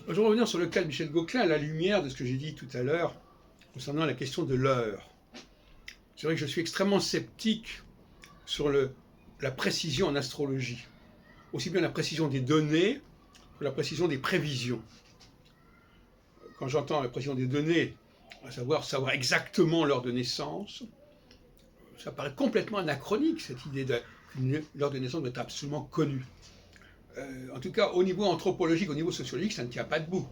Je vais revenir sur le cas de Michel Gauquelin à la lumière de ce que j'ai dit tout à l'heure concernant la question de l'heure. C'est vrai que je suis extrêmement sceptique sur la précision en astrologie, aussi bien la précision des données que la précision des prévisions. Quand j'entends la précision des données, à savoir exactement l'heure de naissance, ça paraît complètement anachronique, cette idée qu'une heure de naissance doit être absolument connue. En tout cas, au niveau anthropologique, au niveau sociologique, ça ne tient pas debout.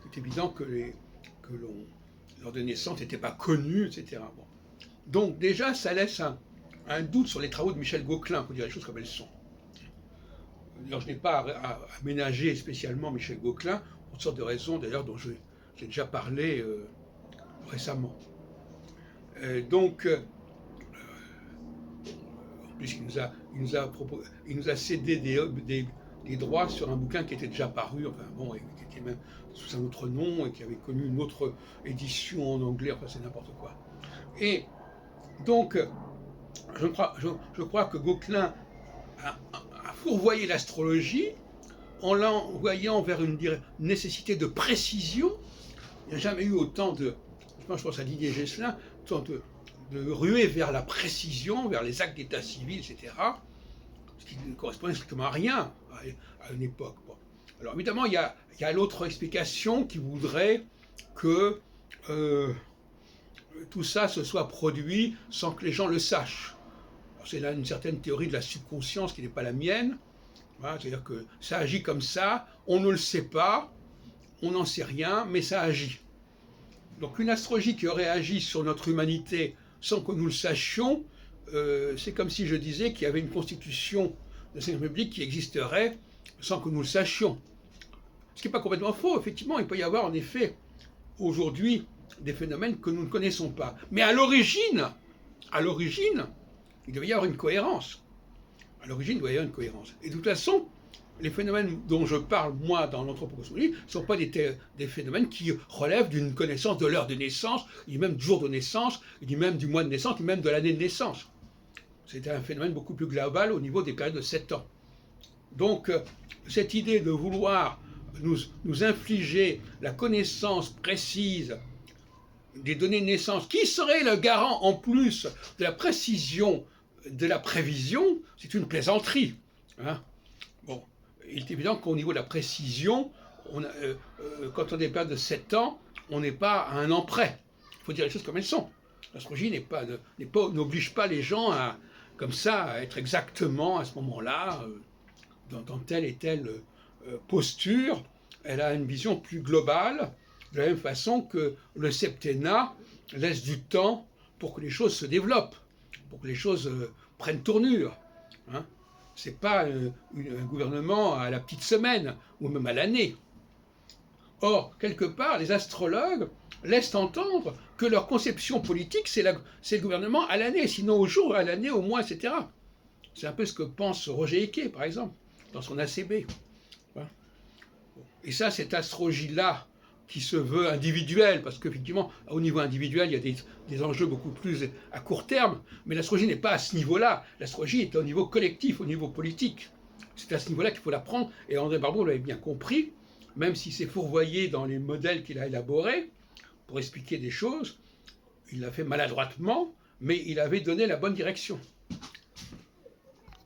C'est évident que l'heure de naissance n'était pas connue, etc. Bon. Donc déjà, ça laisse un doute sur les travaux de Michel Gauquelin, pour dire les choses comme elles sont. Alors, je n'ai pas à ménager spécialement Michel Gauquelin, pour toutes sortes de raisons, d'ailleurs, dont j'ai déjà parlé récemment. Donc, en plus, il nous a cédé des droits sur un bouquin qui était déjà paru, enfin bon, et qui était même sous un autre nom, et qui avait connu une autre édition en anglais, enfin c'est n'importe quoi. Et donc, je crois que Gauquelin a fourvoyé l'astrologie en l'envoyant vers une nécessité de précision. Il n'y a jamais eu autant de, je pense à Didier Gesselin, autant de ruer vers la précision, vers les actes d'état civil, etc., ce qui ne correspondait strictement à rien à une époque. Bon. Alors évidemment, il y a l'autre explication qui voudrait que tout ça se soit produit sans que les gens le sachent. C'est là une certaine théorie de la subconscience qui n'est pas la mienne. Voilà, c'est-à-dire que ça agit comme ça, on ne le sait pas, on n'en sait rien, mais ça agit. Donc une astrologie qui aurait agi sur notre humanité sans que nous le sachions, c'est comme si je disais qu'il y avait une constitution de la République qui existerait sans que nous le sachions. Ce qui n'est pas complètement faux, effectivement, il peut y avoir en effet aujourd'hui des phénomènes que nous ne connaissons pas. Mais à l'origine, il devait y avoir une cohérence. À l'origine, il devait y avoir une cohérence. Et de toute façon, les phénomènes dont je parle, moi, dans l'anthropocosmologie, ne sont pas des phénomènes qui relèvent d'une connaissance de l'heure de naissance, ni même du jour de naissance, ni même du mois de naissance, ni même de l'année de naissance. C'est un phénomène beaucoup plus global au niveau des périodes de 7 ans. Donc, cette idée de vouloir nous infliger la connaissance précise des données de naissance, qui serait le garant en plus de la précision de la prévision, c'est une plaisanterie. Hein. Bon, il est évident qu'au niveau de la précision, quand on est période de 7 ans, on n'est pas à un an près. Il faut dire les choses comme elles sont. L'astrologie n'oblige pas les gens comme ça, à être exactement à ce moment-là, dans telle et telle posture. Elle a une vision plus globale, de la même façon que le septennat laisse du temps pour que les choses se développent, pour que les choses prennent tournure. Hein. Ce n'est pas un gouvernement à la petite semaine, ou même à l'année. Or, quelque part, les astrologues laissent entendre que leur conception politique, c'est le gouvernement à l'année, sinon au jour, à l'année, au mois, etc. C'est un peu ce que pense Roger Eke, par exemple, dans son ACB. Et ça, cette astrologie-là, qui se veut individuelle, parce qu'effectivement, au niveau individuel, il y a des enjeux beaucoup plus à court terme, mais l'astrologie n'est pas à ce niveau-là. L'astrologie est au niveau collectif, au niveau politique. C'est à ce niveau-là qu'il faut la prendre, et André Barbeau l'avait bien compris, même s'il s'est fourvoyé dans les modèles qu'il a élaborés pour expliquer des choses, il l'a fait maladroitement, mais il avait donné la bonne direction.